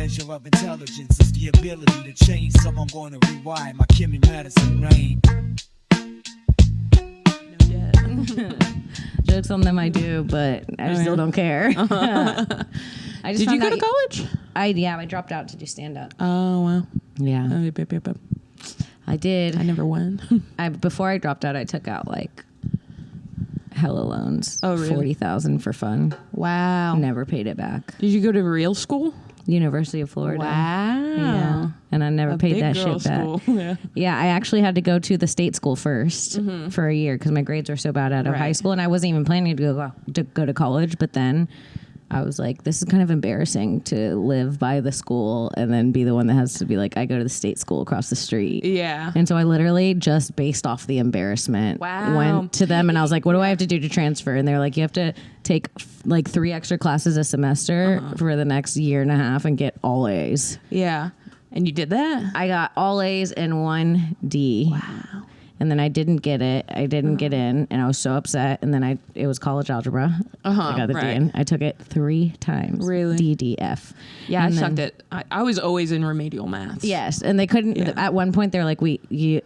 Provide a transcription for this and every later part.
measure of intelligence is the ability to change, so I'm going to rewind my Kimmy Madison brain. Jokes on them I do, but I still don't care. I just Did you go to college? I dropped out to do stand-up. Oh, wow. Yeah. I did. I never went. Before I dropped out, I took out like hella loans. Oh, really? 40,000 for fun. Wow. Never paid it back. Did you go to real school? University of Florida. Wow. Yeah. And I never paid that shit back. Yeah, I actually had to go to the state school first for a year because my grades were so bad out of high school, and I wasn't even planning to go to college. But then I was like, this is kind of embarrassing to live by the school and then be the one that has to be like, I go to the state school across the street. Yeah. And so I literally just based off the embarrassment went to them and I was like, what do I have to do to transfer? And they're like, you have to take like 3 extra classes a semester for the next year and a half and get all A's. Yeah. And you did that? I got all A's and 1 D. Wow. And then I didn't get it. I didn't get in, and I was so upset. And then it was college algebra. I got the D in. I took it 3 times. Really? D, D, F. Yeah, and I sucked at. I was always in remedial maths. Yes, and they couldn't. Yeah. At one point, they were like, you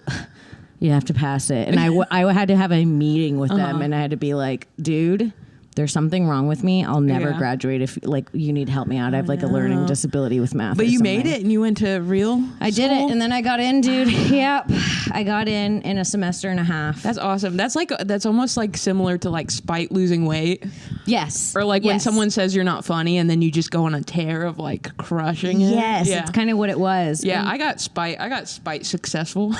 have to pass it. And I had to have a meeting with them, and I had to be like, dude, there's something wrong with me. I'll never graduate if like you need to help me out. I have like a learning disability with math. But you made it and you went to real I did it, and then I got in, dude. Yep. I got in a semester and a half. That's awesome. That's almost like similar to like Spite losing weight. Yes. Or like when someone says you're not funny and then you just go on a tear of like crushing it. Yes, it's kind of what it was. Yeah, and I got Spite successful.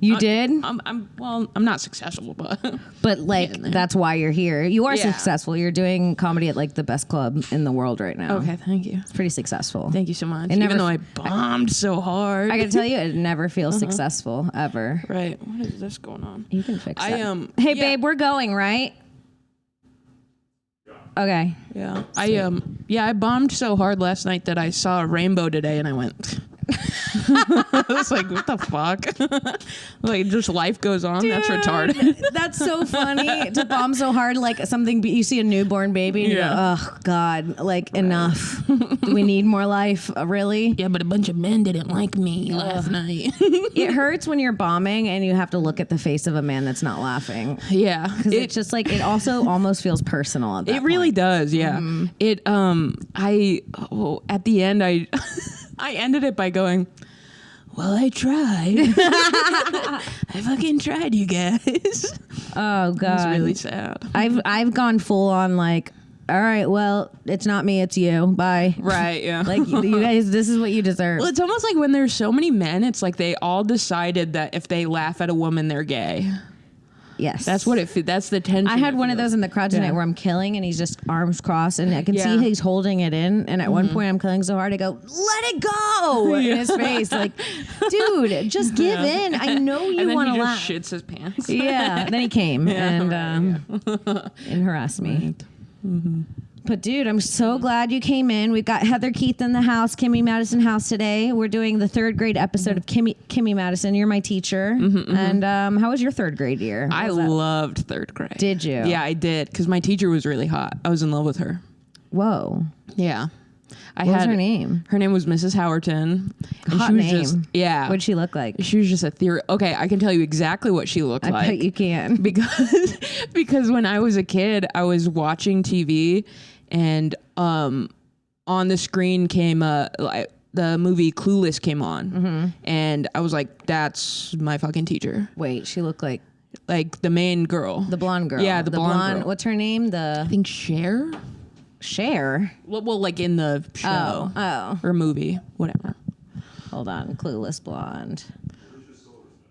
You did? I'm not successful, but like that's why you're here. You are successful. You're doing comedy at like the best club in the world right now. Okay, thank you. It's pretty successful. Thank you so much. Even though I bombed so hard. I gotta tell you, it never feels successful ever. Right. What is this going on? You can fix it. Hey babe, we're going, right? Okay. Yeah. I bombed so hard last night that I saw a rainbow today and I went I was like, what the fuck? Like, just life goes on. Dude, that's retarded. That's so funny to bomb so hard. Like something, you see a newborn baby and you go, oh God, like enough. Do we need more life? Really? Yeah, but a bunch of men didn't like me last night. It hurts when you're bombing and you have to look at the face of a man that's not laughing. Yeah. Because it's just like, it also almost feels personal at that point. Really does, yeah. It, at the end, I ended it by going, well, I tried. I fucking tried, you guys. Oh, God. It's really sad. I've gone full on like, all right, well, it's not me, it's you. Bye. Right, yeah. Like, you guys, this is what you deserve. Well, it's almost like when there's so many men, it's like they all decided that if they laugh at a woman, they're gay. Yes. That's what that's the tension. I had one of those in the crowd tonight where I'm killing and he's just arms crossed and I can see he's holding it in. And at one point I'm killing so hard I go, let it go in his face. Like, dude, just give in. I know you want to laugh. He just shits his pants. Yeah. Then he came and harassed me. Right, But dude, I'm so glad you came in. We've got Heather Keith in the house, Kimmy Madison house today. We're doing the 3rd grade episode of Kimmy Madison. You're my teacher. And how was your 3rd grade year? I loved 3rd grade. Did you? Yeah, I did. Because my teacher was really hot. I was in love with her. Whoa. Yeah. What was her name? Her name was Mrs. Howerton. And Hot she was name. Yeah. What'd she look like? She was just a theory. Okay, I can tell you exactly what she looked like. I bet you can. Because when I was a kid, I was watching TV and on the screen came the movie Clueless came on. And I was like, that's my fucking teacher. Wait, she looked like the main girl. The blonde girl. Yeah, the blonde girl. What's her name? I think Cher. Cher? Well, like in the show. Oh. Or movie, whatever. Hold on, Clueless blonde.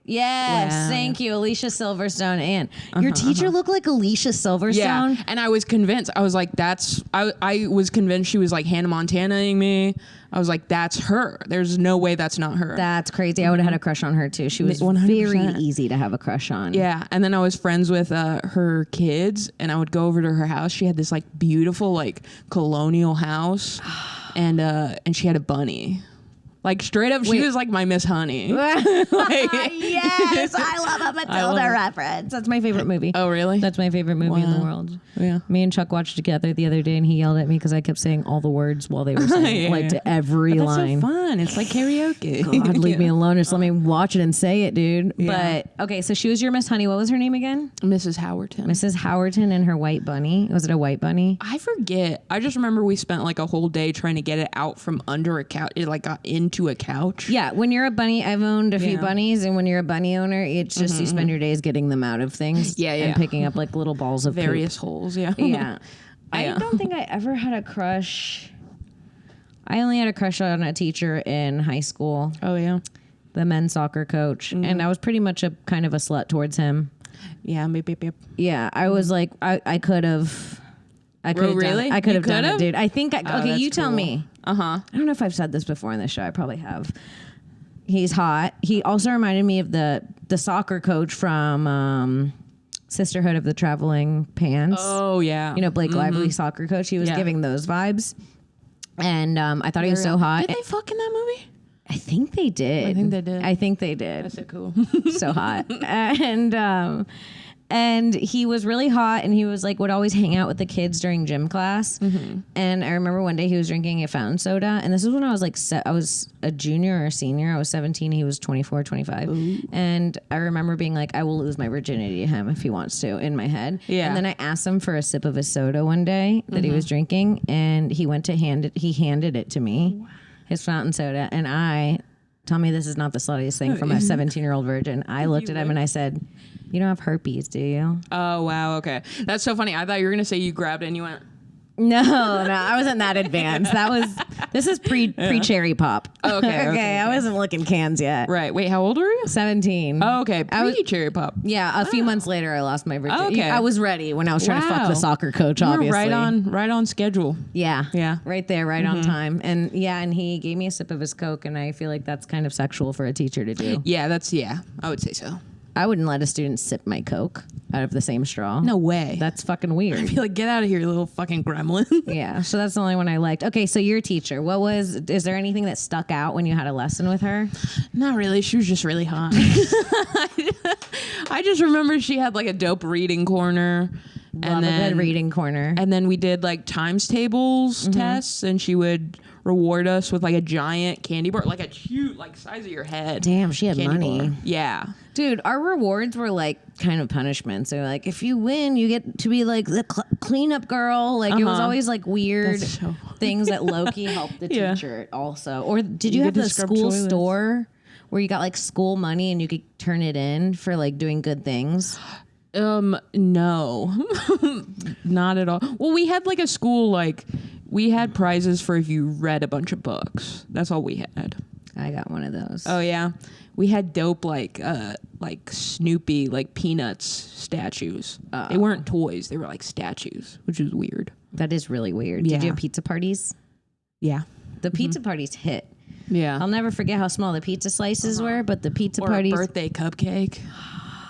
Yes, thank you, Alicia Silverstone. And your teacher looked like Alicia Silverstone. Yeah, and I was convinced. I was like, I was convinced she was like Hannah Montana-ing me. I was like, that's her. There's no way that's not her. That's crazy. I would have had a crush on her too. She was 100%. Very easy to have a crush on. Yeah, and then I was friends with her kids, and I would go over to her house. She had this like beautiful like colonial house, and she had a bunny. Like straight up, she was like my Miss Honey. Yes, I love a Matilda reference. That's my favorite movie. Oh, really? That's my favorite movie in the world. Yeah. Me and Chuck watched together the other day, and he yelled at me because I kept saying all the words while they were saying, to every That's line. so fun. It's like karaoke. God, leave me alone. Just let me watch it and say it, dude. Yeah. But okay, so she was your Miss Honey. What was her name again? Mrs. Howerton. Mrs. Howerton and her white bunny. Was it a white bunny? I forget. I just remember we spent like a whole day trying to get it out from under a couch. It like got into a couch. Yeah, when you're a bunny, I've owned a few bunnies, and when you're a bunny owner, it's just you spend your days getting them out of things. And picking up like little balls of various poop. holes. Yeah. Yeah. I don't think I ever had a crush. I only had a crush on a teacher in high school. Oh, yeah. The men's soccer coach. And I was pretty much a kind of a slut towards him. Yeah, maybe. Yeah, I was like, I could have. I could have really? I could have done it, dude. I think. Okay, you tell me. I don't know if I've said this before in this show. I probably have. He's hot. He also reminded me of the soccer coach from Sisterhood of the Traveling Pants. Oh, yeah. You know, Blake Lively's soccer coach. He was giving those vibes. And I thought he was so hot. Did they fuck in that movie? I think they did. I think they did. That's so cool. So hot. And he was really hot, and he was like would always hang out with the kids during gym class. And I remember one day he was drinking a fountain soda, and this is when I was like I was a junior or a senior. I was 17, he was 24, 25. Ooh. And I remember being like, I will lose my virginity to him if he wants to, in my head. Yeah. And then I asked him for a sip of his soda one day that he was drinking, and he went to he handed it to me, his fountain soda, and tell me this is not the sluttiest thing from a 17-year-old virgin. I looked at him and I said, you don't have herpes, do you? Oh, wow. Okay. That's so funny. I thought you were going to say you grabbed it and you went... No, I wasn't that advanced. This is pre-cherry pop. Okay. I wasn't looking cans yet. Right. Wait, how old were you? 17. Oh, okay. Pre-cherry pop. Yeah, a few months later, I lost my virginity. Okay. I was ready when I was trying to fuck the soccer coach, obviously. Right on schedule. Yeah. Yeah. Right there, right on time. And and he gave me a sip of his Coke, and I feel like that's kind of sexual for a teacher to do. Yeah, I would say so. I wouldn't let a student sip my Coke out of the same straw. No way. That's fucking weird. I'd be like, get out of here, you little fucking gremlin. Yeah, so that's the only one I liked. Okay, so your teacher, is there anything that stuck out when you had a lesson with her? Not really. She was just really hot. I just remember she had like a dope reading corner. Love a good reading corner. And then we did like times tables tests, and she would reward us with like a giant candy bar, like a huge, like size of your head. Damn, she had money. Bar. Yeah. Dude, our rewards were like kind of punishments. They were like, if you win, you get to be like the cleanup girl. Like it was always like weird things that low-key helped the teacher also. Or did you have the school store where you got like school money and you could turn it in for like doing good things? No, not at all. Well, we had like a school, like we had prizes for if you read a bunch of books. That's all we had. I got one of those. Oh yeah. We had dope like Snoopy, like Peanuts statues. They weren't toys. They were like statues, which is weird. That is really weird. Yeah. Did you have pizza parties? Yeah. The pizza parties hit. Yeah. I'll never forget how small the pizza slices were, but the pizza parties. A birthday cupcake.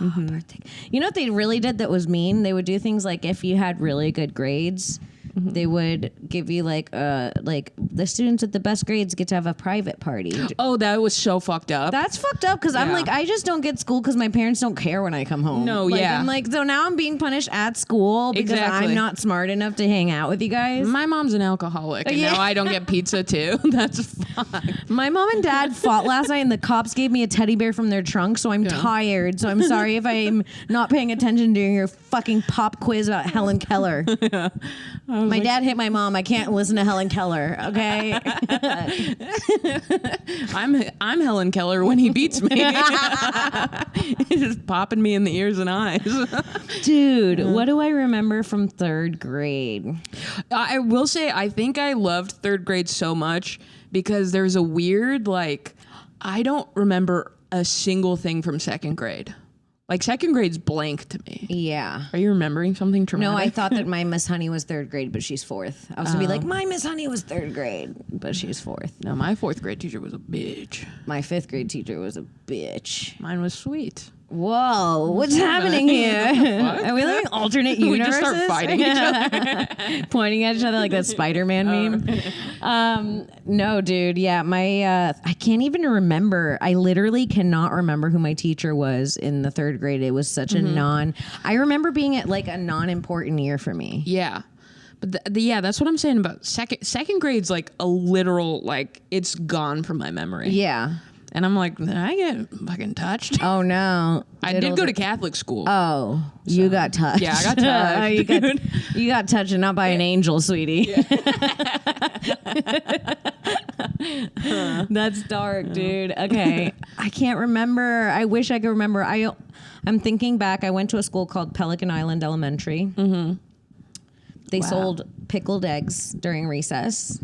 Birthday. You know what they really did that was mean? They would do things like if you had really good grades, they would give you like the students with the best grades get to have a private party. Oh, that was so fucked up. That's fucked up because I'm like, I just don't get school because my parents don't care when I come home. No, like, yeah. I'm like, so now I'm being punished at school because I'm not smart enough to hang out with you guys. My mom's an alcoholic, and now I don't get pizza too. That's fine. My mom and dad fought last night, and the cops gave me a teddy bear from their trunk, so I'm tired. So I'm sorry if I'm not paying attention during your fucking pop quiz about Helen Keller. My dad hit my mom. I can't listen to Helen Keller. Okay. I'm Helen Keller when he beats me. He's just popping me in the ears and eyes. Dude, what do I remember from third grade? I will say I think I loved third grade so much because there's a weird I don't remember a single thing from second grade. Like second grade's blank to me. Yeah. Are you remembering something traumatic? No, I thought that my Miss Honey was third grade, but she's fourth. I was gonna be like, my Miss Honey was third grade, but she's fourth. No, my fourth grade teacher was a bitch. My fifth grade teacher was a bitch. Mine was sweet. Whoa, what's happening here? Are we living alternate universes? We just start fighting each other. Pointing at each other like that Spider-Man meme. No, dude. Yeah, I can't even remember. I literally cannot remember who my teacher was in the 3rd grade. It was such a I remember being at like a non-important year for me. Yeah. But yeah, that's what I'm saying about second grade's like a literal, like it's gone from my memory. Yeah. And I'm like, did I get fucking touched? Oh no. I did go to Catholic school. Oh, so. You got touched. Yeah, I got touched. you got touched and not by an angel, sweetie. Yeah. That's dark, dude. Okay. I can't remember. I wish I could remember. I'm thinking back. I went to a school called Pelican Island Elementary. Mm-hmm. They sold pickled eggs during recess.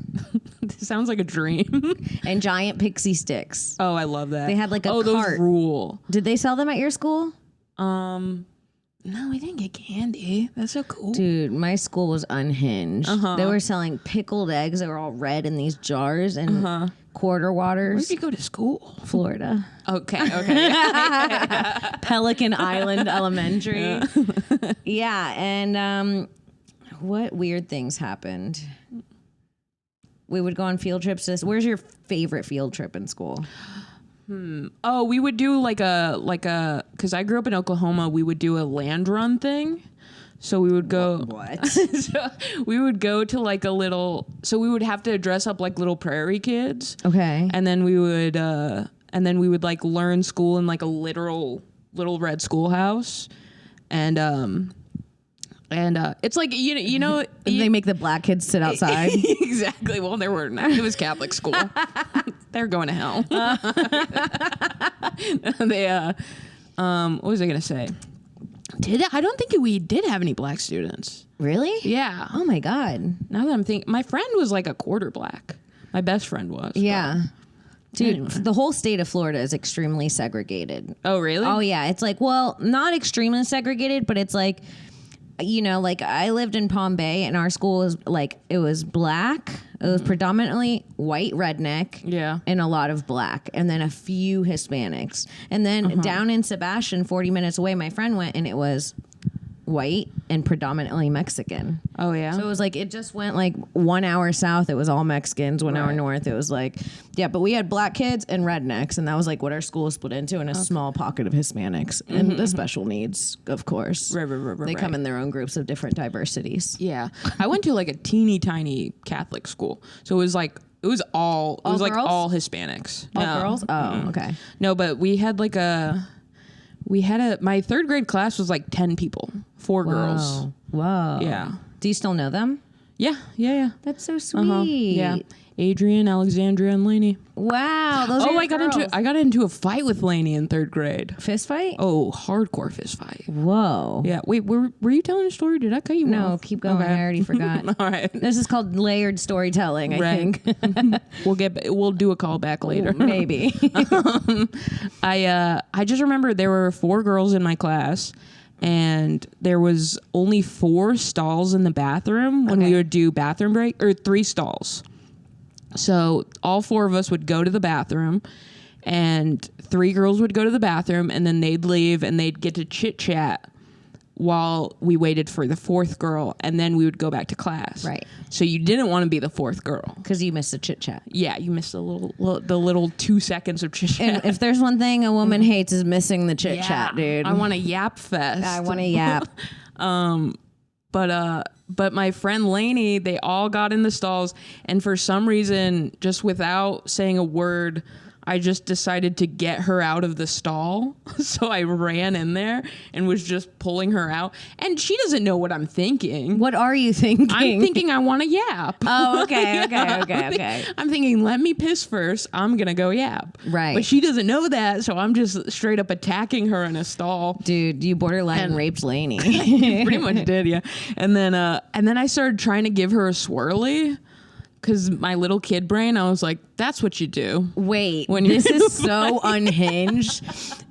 This sounds like a dream. And giant pixie sticks. Oh, I love that. They had like a cart. Those rule. Did they sell them at your school? No, we didn't get candy. That's so cool. Dude, my school was unhinged. They were selling pickled eggs. They were all red in these jars and quarter waters. Where did you go to school? Florida. Okay. Pelican Island Elementary. Yeah, and what weird things happened? We would go on field trips. Where's your favorite field trip in school? Oh, we would do like a, because I grew up in Oklahoma, we would do a land run thing. So we would go. What? So we would go to like a little. So we would have to dress up like little prairie kids. Okay. And then we would, like learn school in like a literal little red schoolhouse, and it's like you know they make the black kids sit outside. Exactly. Well, there were not. It was Catholic school. They're going to hell. What was I gonna say? I don't think we did have any black students. Really? Yeah. Oh my God. Now that I'm thinking, my friend was like a quarter black. My best friend was. Yeah. Dude, anyway. The whole state of Florida is extremely segregated. Oh, really? Oh, yeah. It's like, well, not extremely segregated, but it's like, you know, like I lived in Palm Bay and our school was like, it was black. It was predominantly white redneck. Yeah. And a lot of black. And then a few Hispanics. And then down in Sebastian, 40 minutes away, my friend went and it was white and predominantly Mexican. Oh, yeah? So it was like, it just went like 1 hour south, it was all Mexicans. 1 hour north, it was like, yeah, but we had black kids and rednecks. And that was like what our school was split into, and a small pocket of Hispanics and the special needs, of course. Right. They come in their own groups of different diversities. Yeah. I went to like a teeny tiny Catholic school. So it was like, all girls? like all Hispanics. All girls? Oh, okay. No, but we had like my third grade class was like 10 people, 4 girls. Whoa. Yeah. Do you still know them? Yeah. That's so sweet. Yeah. Adrian, Alexandria, and Lainey. Wow. Those are I got into a fight with Lainey in third grade. Fist fight? Oh, hardcore fist fight. Whoa. Yeah. Wait, were you telling a story? Did I cut you off? No, keep going. Okay. I already forgot. All right. This is called layered storytelling, I think. We'll do a call back later. Ooh, maybe. I just remember there were 4 girls in my class, and there was only 4 stalls in the bathroom when we would do bathroom break, or 3 stalls. So all 4 of us would go to the bathroom, and 3 girls would go to the bathroom, and then they'd leave and they'd get to chit chat while we waited for the 4th girl, and then we would go back to class. Right. So you didn't want to be the 4th girl Because you missed the chit chat. Yeah, you missed the little 2 seconds of chit chat. And if there's one thing a woman hates is missing the chit chat, dude. I want a yap fest. I want a yap. But my friend Lainey, they all got in the stalls, and for some reason, just without saying a word, I just decided to get her out of the stall. So I ran in there and was just pulling her out. And she doesn't know what I'm thinking. What are you thinking? I'm thinking I want to yap. Oh, okay. I'm thinking, let me piss first. I'm going to go yap. Right. But she doesn't know that, so I'm just straight up attacking her in a stall. Dude, you borderline raped Lainey. Pretty much did, yeah. And then I started trying to give her a swirly. Because my little kid brain, I was like, that's what you do. Wait, this is so unhinged.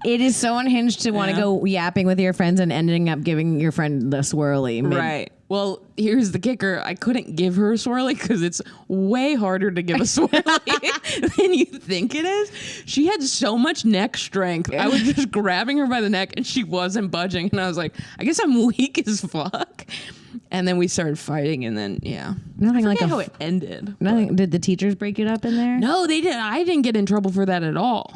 It is so unhinged to want to go yapping with your friends and ending up giving your friend the swirly. Right. Well, here's the kicker. I couldn't give her a swirly because it's way harder to give a swirly than you think it is. She had so much neck strength. I was just grabbing her by the neck and she wasn't budging. And I was like, I guess I'm weak as fuck. And then we started fighting, and then nothing like how it ended. Nothing. Did the teachers break it up in there? No, they didn't. I didn't get in trouble for that at all.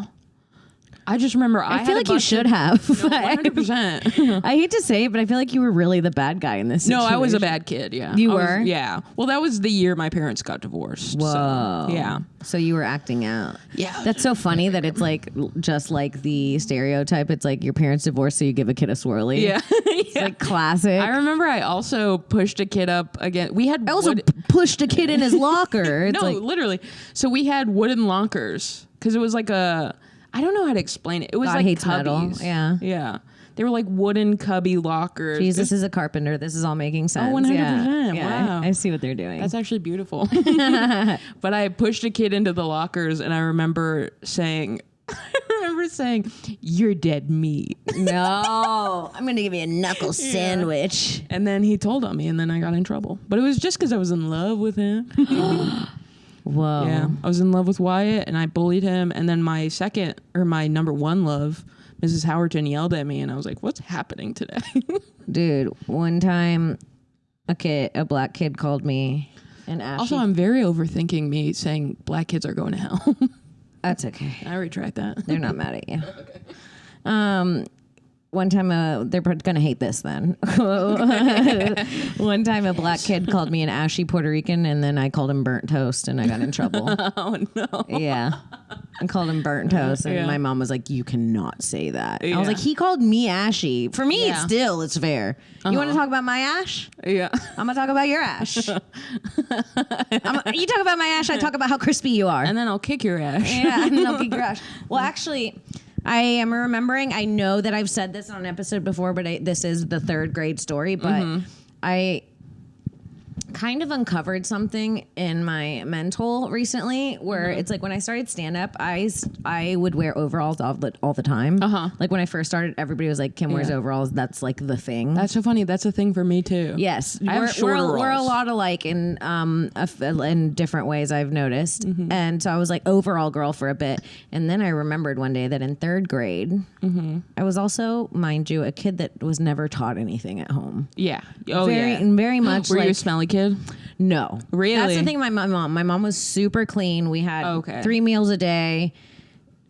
I just remember I feel like you should have. No, 100%. I hate to say it, but I feel like you were really the bad guy in this situation. No, I was a bad kid, yeah. You were? Yeah. Well, that was the year my parents got divorced. Whoa. So, yeah. So you were acting out. Yeah. That's so funny that it's like just like the stereotype. It's like your parents divorced, so you give a kid a swirly. Yeah. It's like classic. I remember I also pushed a kid up again. We had I also pushed a kid in his locker. It's no, like, literally. So we had wooden lockers because it was like I don't know how to explain it. It was God like hates cubbies. metal. Yeah. Yeah. They were like wooden cubby lockers. Jesus is a carpenter. This is all making sense. 100%. Yeah. Wow. I see what they're doing. That's actually beautiful. But I pushed a kid into the lockers, and I remember saying, "You're dead meat." No, I'm gonna give you a knuckle sandwich. And then he told on me, and then I got in trouble. But it was just because I was in love with him. Whoa. Yeah, I was in love with Wyatt, and I bullied him. And then my number one love, Mrs. Howerton, yelled at me, and I was like, "What's happening today?" Dude, one time a black kid called me and asked. Also, I'm very overthinking me saying black kids are going to hell. That's okay. I retract that. They're not mad at you. Okay. One time, they're gonna hate this then. One time, a black kid called me an ashy Puerto Rican, and then I called him burnt toast, and I got in trouble. Oh no! Yeah, I called him burnt toast, and my mom was like, "You cannot say that." I was like, "He called me ashy. For me, it's fair. You want to talk about my ash? Yeah, I'm gonna talk about your ash. You talk about my ash, I talk about how crispy you are, and then I'll kick your ass. Yeah, and then I'll kick your ash. Well, actually, I am remembering. I know that I've said this on an episode before, but this is the third grade story. But I kind of uncovered something in my mental recently where it's like when I started stand up, I would wear overalls all the time. Like when I first started, everybody was like, "Kim wears overalls." That's like the thing. That's so funny. That's a thing for me too. Yes, we're a lot alike in different ways. I've noticed, and so I was like overall girl for a bit, and then I remembered one day that in third grade, I was also, mind you, a kid that was never taught anything at home. Yeah. Very much. Were like, you a smelly kid? No, really. That's the thing. My mom was super clean. We had 3 meals a day.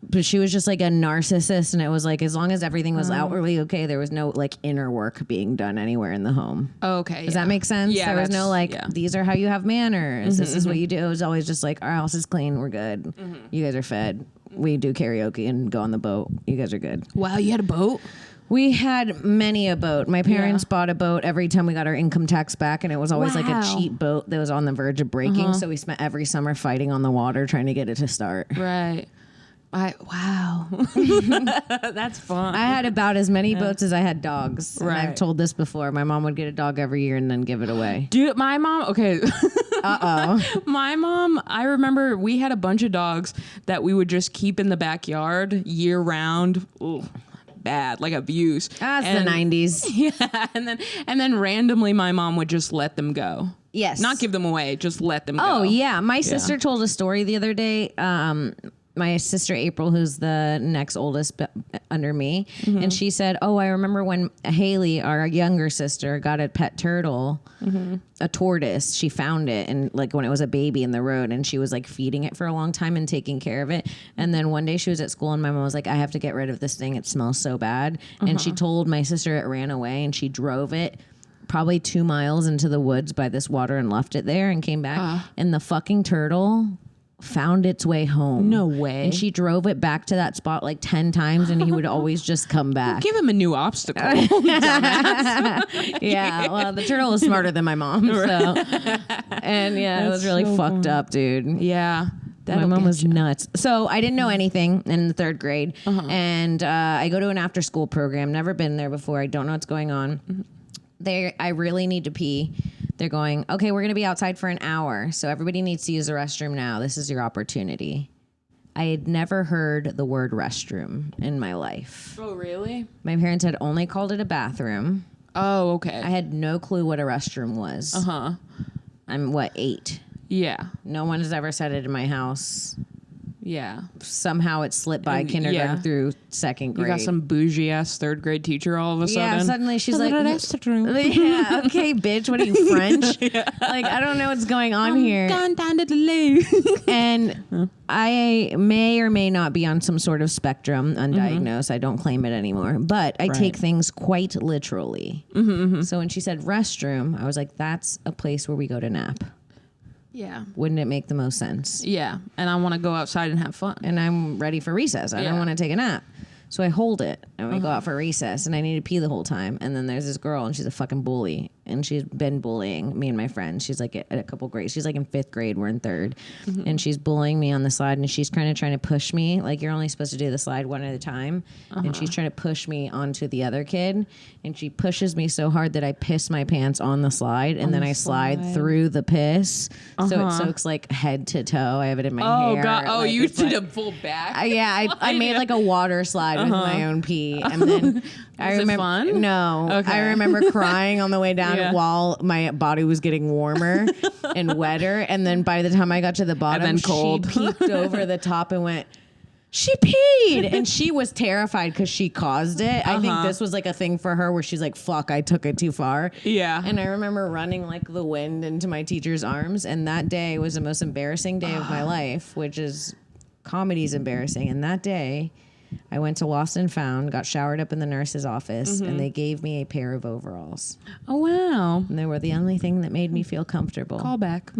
But she was just like a narcissist, and it was like as long as everything was outwardly okay, there was no like inner work being done anywhere in the home. Okay, does that make sense? Yeah, there was no like these are how you have manners. This is what you do. It was always just like our house is clean, we're good. You guys are fed. We do karaoke and go on the boat. You guys are good. Wow, you had a boat? We had many a boat. My parents bought a boat every time we got our income tax back, and it was always like a cheap boat that was on the verge of breaking. So we spent every summer fighting on the water trying to get it to start. Right. Wow. That's fun. I had about as many boats as I had dogs. Right. And I've told this before. My mom would get a dog every year and then give it away. Dude, my mom, okay. Uh-oh. My mom, I remember we had a bunch of dogs that we would just keep in the backyard year round. Ooh, bad, like abuse. That's the 90s. Yeah. And then randomly my mom would just let them go. Yes. Not give them away, just let them go. Oh, yeah. My sister told a story the other day. My sister April, who's the next oldest under me, and she said, "Oh, I remember when Haley, our younger sister, got a pet turtle, a tortoise. She found it, and like when it was a baby in the road, and she was like feeding it for a long time and taking care of it. And then one day she was at school, and my mom was like, "I have to get rid of this thing. It smells so bad." And she told my sister it ran away, and she drove it probably 2 miles into the woods by this water and left it there and came back, and the fucking turtle found its way home. No way. And she drove it back to that spot like 10 times, and he would always just come back. Give him a new obstacle. Yeah, well, the turtle was smarter than my mom. So, and yeah, it was really fucked up, dude. Yeah. My mom was nuts. So I didn't know anything in the third grade. And I go to an after school program. Never been there before. I don't know what's going on. I really need to pee. They're going, okay, we're going to be outside for an hour. So everybody needs to use the restroom now. This is your opportunity. I had never heard the word restroom in my life. Oh, really? My parents had only called it a bathroom. Oh, okay. I had no clue what a restroom was. I'm 8. Yeah. No one has ever said it in my house. Yeah. Somehow it slipped by kindergarten through 2nd grade. You got some bougie ass 3rd grade teacher all of a sudden. Yeah, suddenly she's like, yeah, okay, bitch, what are you, French? Like, I don't know what's going on here. Gone down to the loo. And I may or may not be on some sort of spectrum, undiagnosed. I don't claim it anymore. But I take things quite literally. So when she said restroom, I was like, that's a place where we go to nap. Yeah. Wouldn't it make the most sense? Yeah. And I want to go outside and have fun. And I'm ready for recess. I don't want to take a nap. So I hold it and we go out for recess and I need to pee the whole time. And then there's this girl and she's a fucking bully. And she's been bullying me and my friends. She's like at a couple grades. She's like in 5th grade. We're in 3rd. And she's bullying me on the slide and she's kind of trying to push me. Like, you're only supposed to do the slide one at a time. And she's trying to push me onto the other kid. And she pushes me so hard that I piss my pants on the slide. And then I slide through the piss. So it soaks like head to toe. I have it in my hair. Oh, God. Oh, like, you did a full back? I made like a water slide with my own pee. And then I remember. Fun? No. Okay. I remember crying on the way down while my body was getting warmer and wetter. And then by the time I got to the bottom, and then cold. She peeked over the top and went, she peed. And she was terrified because she caused it. I think this was like a thing for her where she's like, fuck, I took it too far. Yeah. And I remember running like the wind into my teacher's arms. And that day was the most embarrassing day of my life, which is comedy's embarrassing. And that day, I went to Lost and Found, got showered up in the nurse's office, and they gave me a pair of overalls. Oh, wow. And they were the only thing that made me feel comfortable. Call back.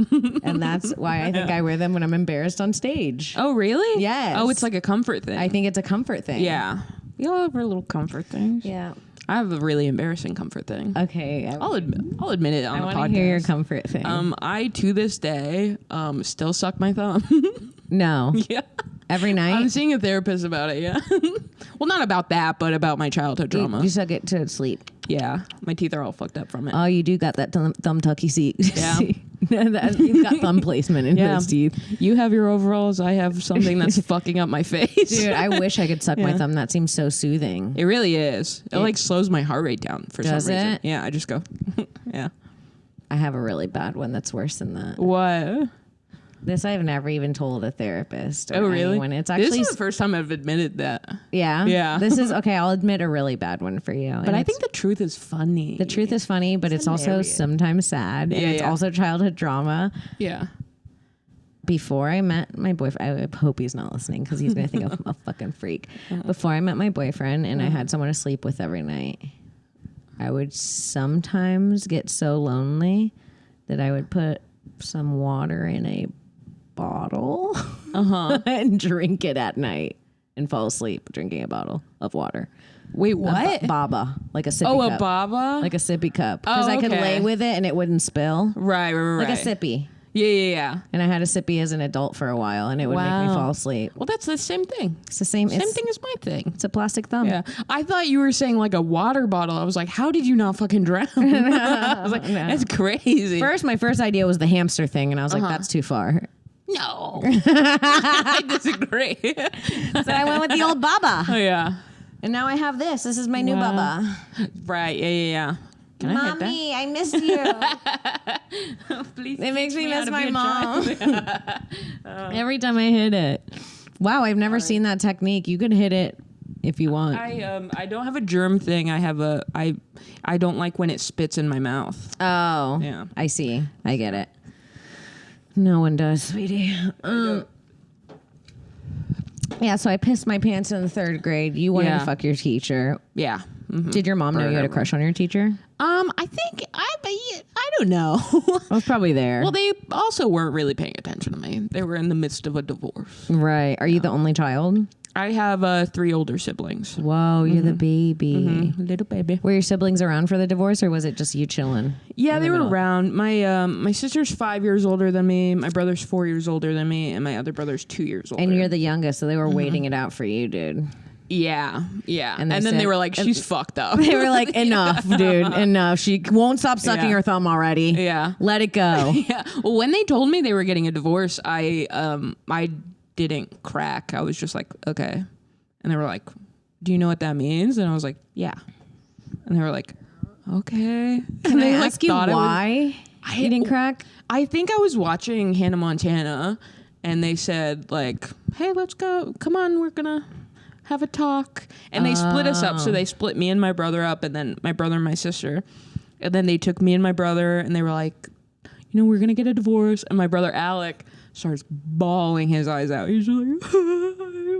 And that's why I think I wear them when I'm embarrassed on stage. Oh, really? Yes. Oh, it's like a comfort thing. I think it's a comfort thing. Yeah. You all have our little comfort things. Yeah. I have a really embarrassing comfort thing. Okay. I'll admit it on the podcast. I want to hear your comfort thing. I, to this day, still suck my thumb. No. Yeah. Every night? I'm seeing a therapist about it, yeah. Well, not about that, but about my childhood trauma. You suck it to sleep. Yeah. My teeth are all fucked up from it. Oh, you do got that thumb tucky seat. Yeah. You've got thumb placement in those teeth. You have your overalls. I have something that's fucking up my face. Dude, I wish I could suck my thumb. That seems so soothing. It really is. It like slows my heart rate down for some reason. It? Yeah, I just go, yeah. I have a really bad one that's worse than that. What? This I've never even told a therapist. Oh, really? Anyone. It's actually this is the first time I've admitted that. Yeah. Yeah. This is okay. I'll admit a really bad one for you. But I think the truth is funny. the truth is funny, but it's also sometimes sad. And it's also childhood drama. Yeah. Before I met my boyfriend, I hope he's not listening because he's going to think I'm a fucking freak. Before I met my boyfriend and I had someone to sleep with every night, I would sometimes get so lonely that I would put some water in a bottle and drink it at night and fall asleep drinking a bottle of water. Wait, what? Baba, like a sippy Oh, cup. a baba? Like a sippy cup. Because Oh, I could okay. lay with it and it wouldn't spill. Right. Like a sippy. Yeah. And I had a sippy as an adult for a while and it would make me fall asleep. Well, that's the same thing. It's the same. Same thing as my thing. It's a plastic thumb. Yeah. I thought you were saying like a water bottle. I was like, how did you not fucking drown? I was like, that's crazy. My first idea was the hamster thing and I was like, that's too far. No. I disagree. So I went with the old Baba. Oh, yeah. And now I have this. This is my new Baba. Right. Yeah. Can Mommy, I miss you. Please It makes me teach how miss to my be a mom. child. Every time I hit it. Wow, I've never seen that technique. You could hit it if you want. I don't have a germ thing. I don't like when it spits in my mouth. Oh. Yeah. I see. I get it. No one does, sweetie. Yeah, so I pissed my pants in the 3rd grade. You wanted to fuck your teacher. Yeah. Mm-hmm. Did your mom know you had a crush on your teacher? I think I don't know. I was probably there. Well, they also weren't really paying attention to me. They were in the midst of a divorce. Right. Are you the only child? I have 3 older siblings. Whoa, you're the baby. Mm-hmm. Little baby. Were your siblings around for the divorce, or was it just you chilling? Yeah, they were around. My sister's 5 years older than me. My brother's 4 years older than me, and my other brother's 2 years older. And you're the youngest, so they were waiting it out for you, dude. Yeah. And then said- they were like, she's fucked up. They were like, enough, dude, enough. She won't stop sucking her thumb already. Yeah. Let it go. Yeah. Well, when they told me they were getting a divorce, I didn't crack. I was just like, okay. And they were like, do you know what that means? And I was like, yeah. And they were like, okay. Can I ask you why you didn't crack? I think I was watching Hannah Montana, and they said like, "Hey, let's go. Come on, we're gonna have a talk." And they split us up. So they split me and my brother up, and then my brother and my sister. And then they took me and my brother, and they were like, you know, we're gonna get a divorce. And my brother Alec starts bawling his eyes out. He's like,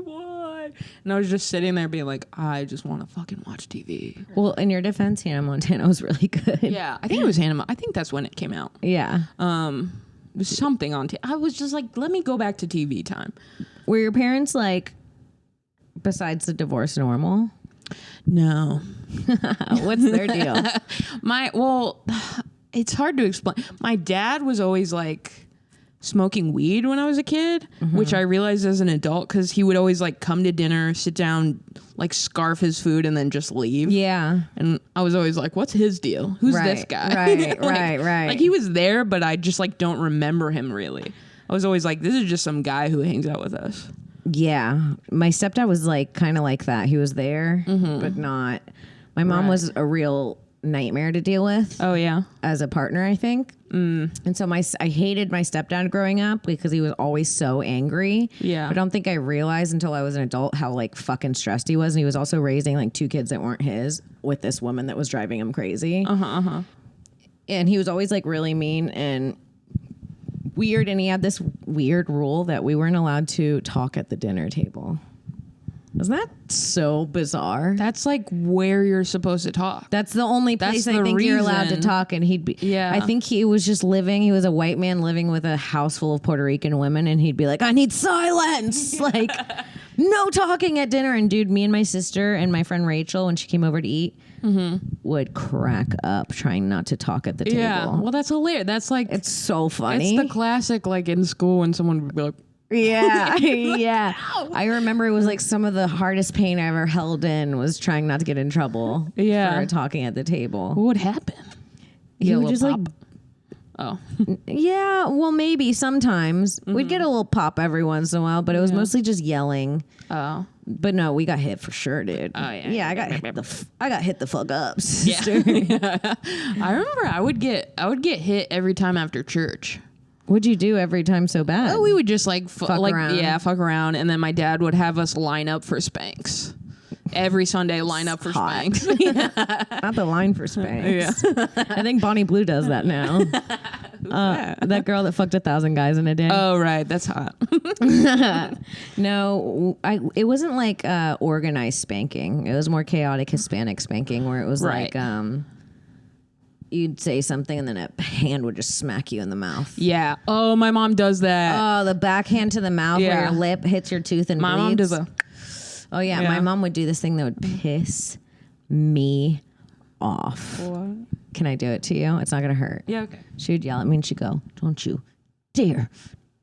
why? And I was just sitting there being like, I just want to fucking watch TV. Well, in your defense, Hannah Montana was really good. Yeah, I think it was Hannah. I think that's when it came out. Yeah. It was something on TV. I was just like, let me go back to TV time. Were your parents like, besides the divorce, normal? No. What's their deal? It's hard to explain. My dad was always like smoking weed when I was a kid, which I realized as an adult because he would always like come to dinner, sit down, like scarf his food, and then just leave. Yeah. And I was always like, what's his deal? Who's this guy? Right, like, right. Like he was there, but I just like don't remember him really. I was always like, this is just some guy who hangs out with us. Yeah. My stepdad was like kind of like that. He was there, but not. My mom was a real nightmare to deal with. Oh, yeah. As a partner, I think. And so I hated my stepdad growing up because he was always so angry. Yeah. But I don't think I realized until I was an adult how like fucking stressed he was. And he was also raising like 2 kids that weren't his with this woman that was driving him crazy. And he was always like really mean and weird. And he had this weird rule that we weren't allowed to talk at the dinner table. Isn't that so bizarre? That's like where you're supposed to talk. That's the only place I think you're allowed to talk. And he'd be, I think he was just he was a white man living with a house full of Puerto Rican women. And he'd be like, I need silence. Like, no talking at dinner. And dude, me and my sister and my friend Rachel, when she came over to eat, would crack up trying not to talk at the table. Yeah. Well, that's hilarious. That's like, it's so funny. It's the classic, like in school when someone would be like, yeah. I remember it was like some of the hardest pain I ever held in was trying not to get in trouble for talking at the table. What would happen? He would just pop? like, yeah, well, maybe sometimes we'd get a little pop every once in a while, but it was mostly just yelling. Oh, but no, we got hit for sure, dude. Oh yeah, yeah, I got hit the fuck up, sister. Yeah. I remember I would get hit every time after church. What'd you do every time so bad? Oh, we would just like fuck around. Yeah, fuck around, and then my dad would have us line up for spanks. Every Sunday, line up for spanks. Not the line for spanks. Yeah. I think Bonnie Blue does that now. That girl that fucked 1,000 guys in a day. Oh, right. That's hot. No, it wasn't like organized spanking. It was more chaotic Hispanic spanking where it was like... you'd say something and then a hand would just smack you in the mouth. Yeah. Oh, my mom does that. Oh, the backhand to the mouth where your lip hits your tooth and bleeds. My mom does a... Oh, yeah. My mom would do this thing that would piss me off. What? Can I do it to you? It's not going to hurt. Yeah, okay. She would yell at me and she'd go, don't you dare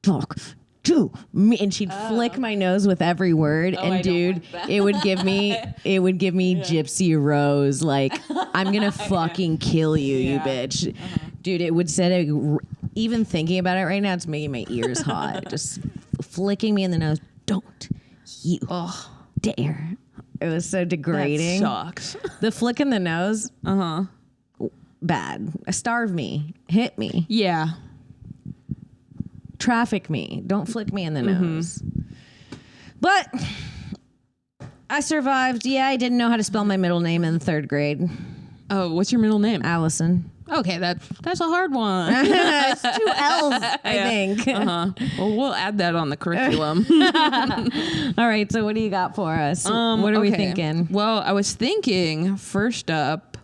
talk to me. And she'd flick my nose with every word. And dude, it would give me Gypsy Rose. Like, I'm going to fucking kill you, you bitch. Dude, it would set even thinking about it right now, it's making my ears hot. Just flicking me in the nose. Don't you dare. It was so degrading. That sucks. The flick in the nose. Bad. Starve me. Hit me. Yeah. Traffic me. Don't flick me in the nose. But I survived. Yeah, I didn't know how to spell my middle name in 3rd grade. Oh, what's your middle name? Allison. Okay, that's a hard one. It's 2 L's, I think. Well, we'll add that on the curriculum. All right, so what do you got for us? What are we thinking? Well, I was thinking, first up,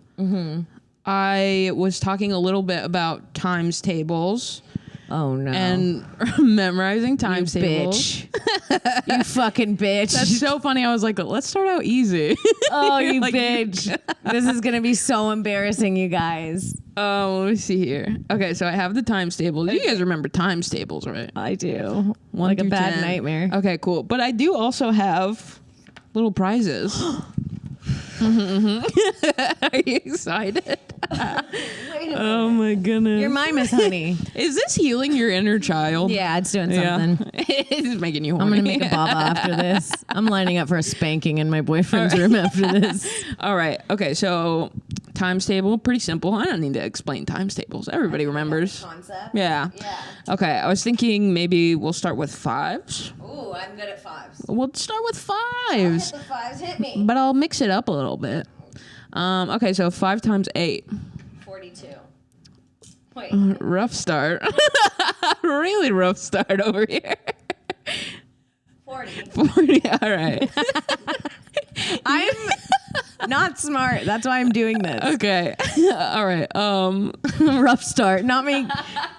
I was talking a little bit about times tables. Oh, no. And memorizing times tables. Bitch. You fucking bitch. That's so funny. I was like, let's start out easy. Oh, you bitch. This is going to be so embarrassing, you guys. Oh, let me see here. Okay, so I have the times tables. You guys remember times tables, right? I do. Like a bad 10. nightmare. Okay, cool. But I do also have little prizes. Are you excited? Oh my goodness. Your mime is honey. Is this healing your inner child? Yeah, it's doing something. It's making you horny. I'm going to make a baba after this. I'm lining up for a spanking in my boyfriend's room after this. All right. Okay, so times table, pretty simple. I don't need to explain times tables. Everybody remembers. Concept. Yeah. Okay, I was thinking maybe we'll start with fives. Ooh, I'm good at fives. We'll start with fives. The fives hit me. But I'll mix it up a little bit. Okay, so 5 times 8. 42. Wait. Rough start. Really rough start over here. 40. All right. I'm not smart. That's why I'm doing this. Okay. All right. Rough start. Not me.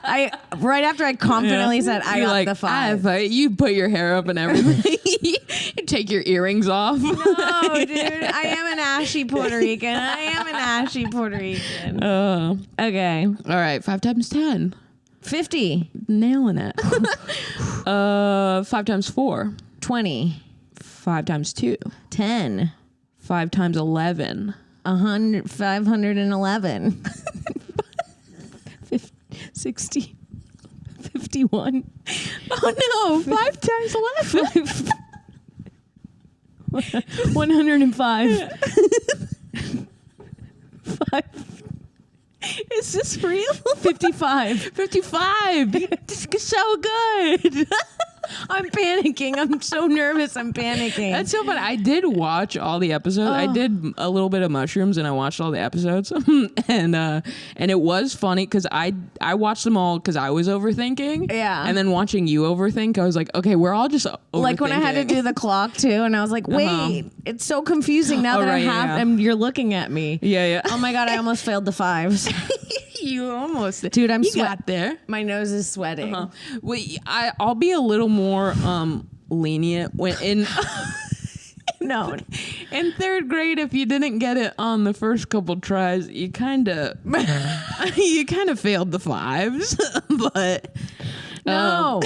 Right after I confidently said I You're got like, the 5. You put your hair up and everything. You take your earrings off. No, dude. I am an ashy Puerto Rican. Okay. All right. 5 times 10. 50. Nailing it. 5 times 4. 20. 5 times 2. 10. 5 times 11. 100. 511. 60. 51. Oh no! 5 times 11. 105. 5. Is this real? 55. 55. This is so good. I'm panicking. I'm so nervous. I'm panicking. That's so funny. I did watch all the episodes. I did a little bit of mushrooms and I watched all the episodes. and it was funny because I watched them all because I was overthinking. Yeah. And then watching you overthink, I was like, okay, we're all just overthinking. Like when I had to do the clock too, and I was like, wait, it's so confusing now that I have, and you're looking at me. Yeah. Oh my God, I almost failed the 5s. You almost, dude. You got there. My nose is sweating. Wait, I'll be a little more lenient when in No, in 3rd grade. If you didn't get it on the first couple tries, you kind of failed the 5s, but. No,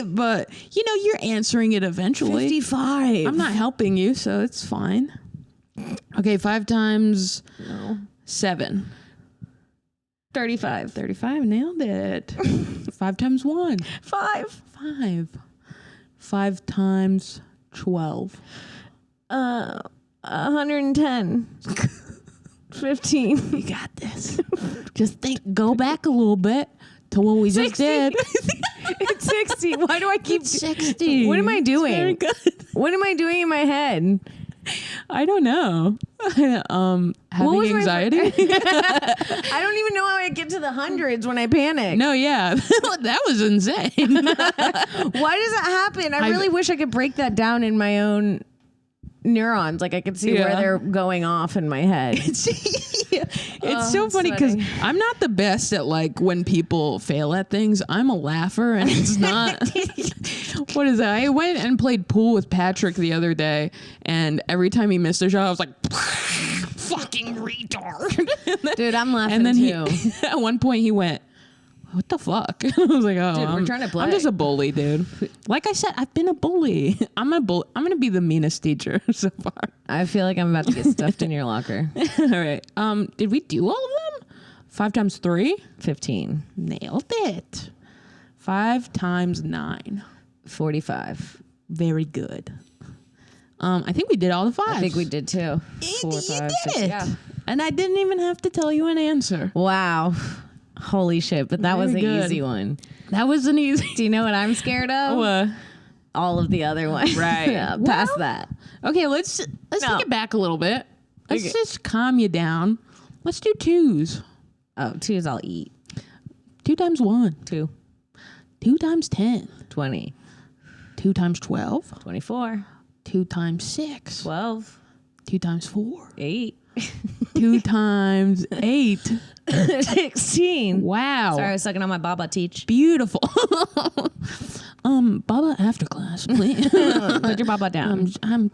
but you're answering it eventually. 55. I'm not helping you, so it's fine. Okay, 5 times 7. 35. 35, nailed it. 5 times 1. 5. 5 times 12. 110. 15. You got this. Just go back a little bit to what we 60. just did. It's 60. Why do I keep 60? What am I doing? Very good. What am I doing in my head? I don't know. Having anxiety. I don't even know how I get to the hundreds when I panic. No, yeah. That was insane. Why does that happen? I really wish I could break that down in my own neurons. Like I could see where they're going off in my head. It's so funny because I'm not the best at like when people fail at things. I'm a laugher and it's not. What is that? I went and played pool with Patrick the other day, and every time he missed a shot, I was like, fucking retard. Dude, I'm laughing and then too. At one point he went, what the fuck? I was like, oh, dude, we're trying to play. I'm just a bully, dude. Like I said, I've been a bully. I'm a bully. I'm going to be the meanest teacher so far. I feel like I'm about to get stuffed in your locker. All right. Did we do all of them? 5 times 3? 15. Nailed it. 5 times 9. 45. Very good. I think we did all the 5s. I think we did too. 4, 5, 6. Yeah. And I didn't even have to tell you an answer. Wow. Holy shit, but that was an easy one. That was an easy. Do you know what I'm scared of? What? All of the other ones. Right. Past that. Okay, let's take it back a little bit. Let's just calm you down. Let's do 2s. Oh, 2s I'll eat. 2 times 1. 2. 2 times 10. 20. 2 times 12. 24. 2 times 6. 12. 2 times 4. 8. 2 times 8. 16. Wow. Sorry, I was sucking on my Baba teach. Beautiful. Baba after class, please. Put your Baba down.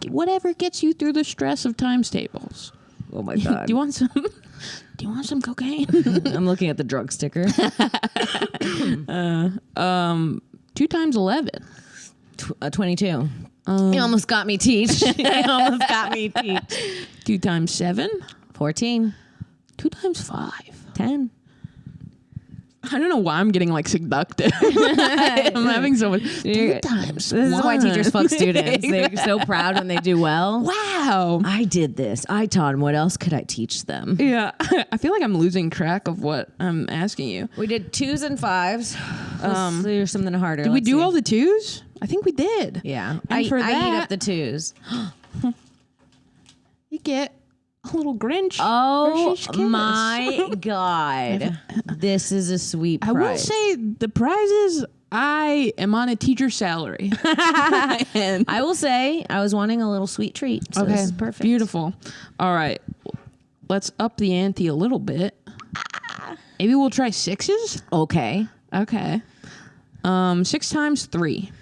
Whatever gets you through the stress of times tables. Oh my God. Do you want some? Do you want some cocaine? I'm looking at the drug sticker. 2 times 11. 22. You almost got me, teach. You almost got me, teach. 2 times 7. 14. 2 times 5. 10. I don't know why I'm getting like seductive. I'm having so much. 3 times. This is why teachers fuck students. They're so proud when they do well. Wow. I did this. I taught them. What else could I teach them? Yeah. I feel like I'm losing track of what I'm asking you. We did 2s and 5s. Let's do something harder. Did we do all the 2s? I think we did. Yeah. And I for eat that, up the 2s. you get a little Grinch. Oh Hershey's Kiss. My God. This is a sweet prize. I will say the prize is I am on a teacher salary. And I will say I was wanting a little sweet treat. So this is perfect. Beautiful. All right. Let's up the ante a little bit. Maybe we'll try 6s. Okay. Okay. 6 times 3.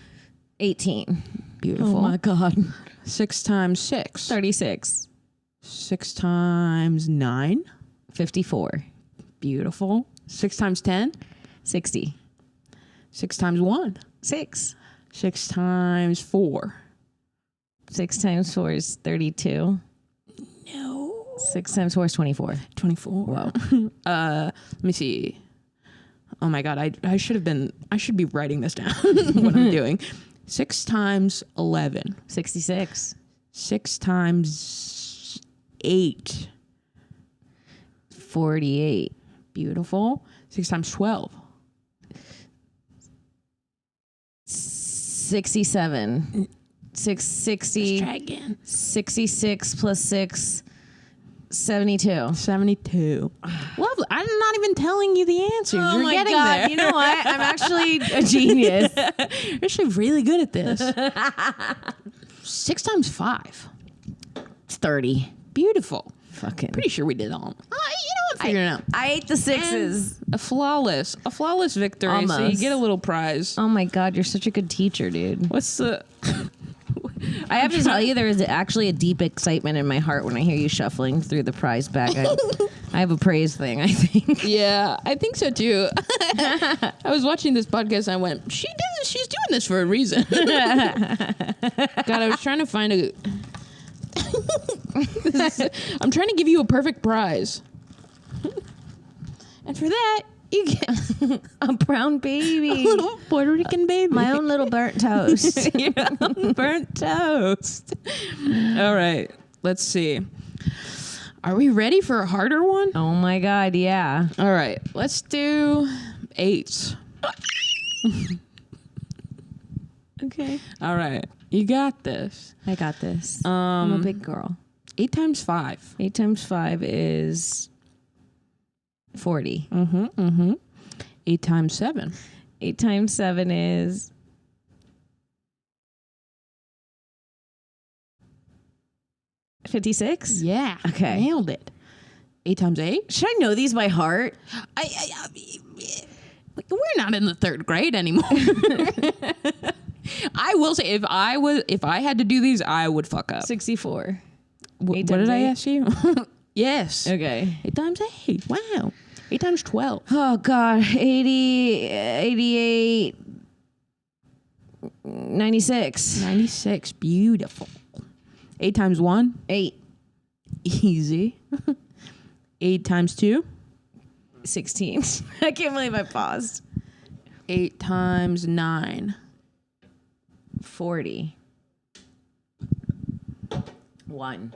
18. Beautiful. Oh my God. 6 times 6. 36. 6 times 9. 54. Beautiful. 6 times 10. 60. 6 times 1. 6. 6 times 4. 6 times 4 is 32. No. 6 times 4 is 24. 24. Wow. Let me see. Oh my God. I should be writing this down. What I'm doing. 6 times 11. 66. 6 times 8. 48. Beautiful. 6 times 12. 67. 60. Let's try again. 66 plus 6. 72. 72. Lovely. I'm not even telling you the answers. Oh You're my getting God. there. You know what? I'm actually a genius. You're actually really good at this. 6 times 5. It's 30. Beautiful. Fucking. Pretty sure we did all. I'm figuring it out. I ate the 6s. And a flawless victory. So you Almost. get a little prize. Oh my God, you're such a good teacher, dude. What's the? I have to tell you, there is actually a deep excitement in my heart when I hear you shuffling through the prize bag. I have a praise thing, I think. Yeah, I think so too. I was watching this podcast and I went, she's doing this for a reason. God, I was trying to find a. I'm trying to give you a perfect prize. And for that, you get A brown baby. a little Puerto Rican baby. My own little burnt toast. Your own burnt toast. All right, let's see. Are we ready for a harder one? Oh my God, yeah. All right, let's do 8s. Okay. All right, you got this. I got this. I'm a big girl. 8 times 5. 8 times 5 is 40. 8 times 7. 8 times 7 is 56. Yeah. Okay. Nailed it. 8 times 8. Should I know these by heart? We're not in the 3rd grade anymore. I will say, if I had to do these, I would fuck up. 64. What 8 did times I 8? ask you? Yes. Okay. 8 times 8. Wow. 8 times 12. Oh God. 80, 88, 96. 96. Beautiful. 8 times 1. 8. Easy. 8 times 2. 16. I can't believe I paused. 8 times 9. 40. 1.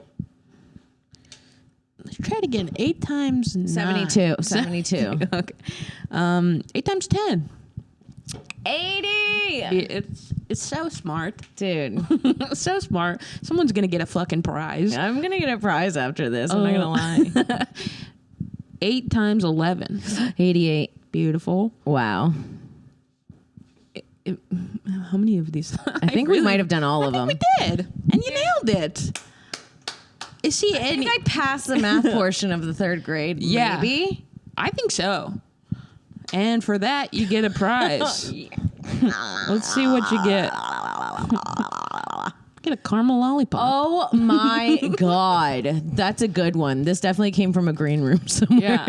Let's try it again. 8 times 9. 72. 72. Okay. 8 times 10. 80. It's so smart. Dude. So smart. Someone's gonna get a fucking prize. I'm going to get a prize after this. I'm not going to lie. 8 times 11. 88. Beautiful. Wow. How many of these? I think we might have done all of them. We did, and you nailed it. Is she? I think I passed the math portion of the 3rd grade. Yeah. Maybe. I think so. And for that, you get a prize. Let's see what you get. Get a caramel lollipop. Oh my God. That's a good one. This definitely came from a green room somewhere. Yeah.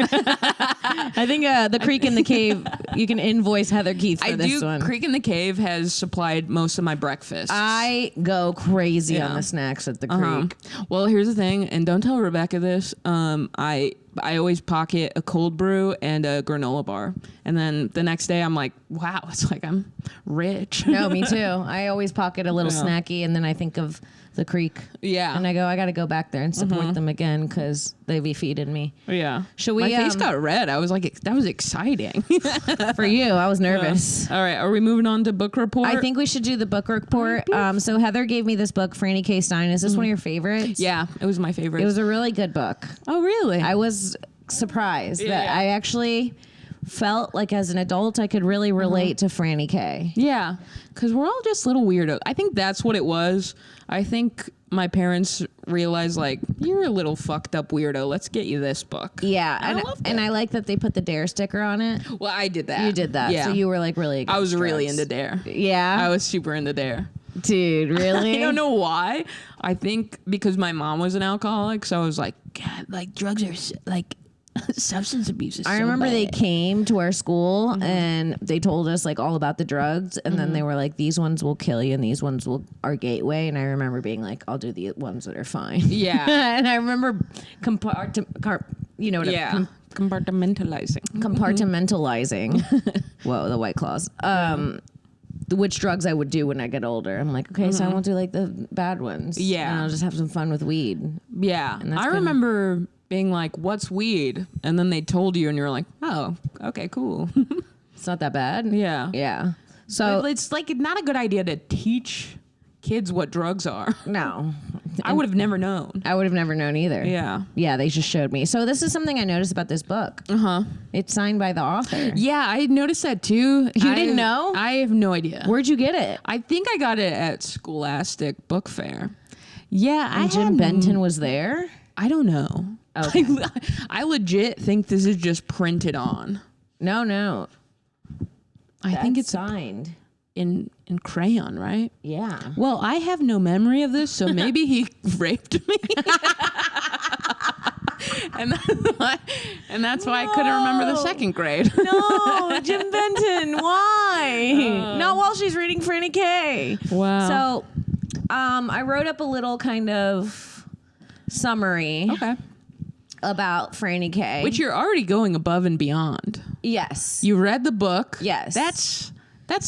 I think the Creek in the Cave, you can invoice Heather Keith for this one. Creek in the Cave has supplied most of my breakfast. I go crazy on the snacks at the Creek. Well, here's the thing, and don't tell Rebecca this. I I always pocket a cold brew and a granola bar. And then the next day I'm like, wow, it's like I'm rich. No, me too. I always pocket a little snacky, and then I think of the creek. Yeah. And I go, I got to go back there and support them again because they be feeding me. Yeah. Should we? My face got red. I was like, that was exciting. For you, I was nervous. All right. Are we moving on to book report? I think we should do the book report. So Heather gave me this book, Franny K. Stein. Is this one of your favorites? Yeah, it was my favorite. It was a really good book. Oh, really? I was surprised that I actually felt like as an adult I could really relate to Franny K. Yeah, because we're all just little weirdos. I think that's what it was. I think my parents realized, like, you're a little fucked up weirdo. Let's get you this book. Yeah, and I like that they put the Dare sticker on it. Well, I did that. You did that. Yeah. So you were like really against I was really drugs. into Dare. Yeah. I was super into Dare. Dude, really? I don't know why. I think because my mom was an alcoholic, so I was like, God, like drugs are like substance abuse is I so remember bad. they came to our school and they told us like all about the drugs, and then they were like, these ones will kill you and these ones are gateway. And I remember being like, I'll do the ones that are fine. Yeah. And I remember compartmentalizing. Whoa, the White Claws. Which drugs I would do when I get older. I'm like, okay, so I won't do like the bad ones. Yeah. And I'll just have some fun with weed. Yeah. that's I remember being like, what's weed? And then they told you and you're like, oh, okay, cool. It's not that bad. Yeah. Yeah. So But it's like not a good idea to teach kids what drugs are. no. I would have never known. I would have never known either. Yeah. Yeah, they just showed me. So this is something I noticed about this book. Uh-huh. It's signed by the author. Yeah, I noticed that too. You didn't know? I have no idea. Where'd you get it? I think I got it at Scholastic Book Fair. Yeah, And Jim Benton was there? I don't know. Okay. I legit think this is just printed on. No. I think it's signed. in crayon, right? Yeah. Well, I have no memory of this, so maybe he raped me. and that's why I couldn't remember the second grade. No, Jim Benton. Why? Not while she's reading Franny K. Wow. So, I wrote up a little kind of summary Okay. about Franny K. Which you're already going above and beyond. Yes. You read the book. Yes. That's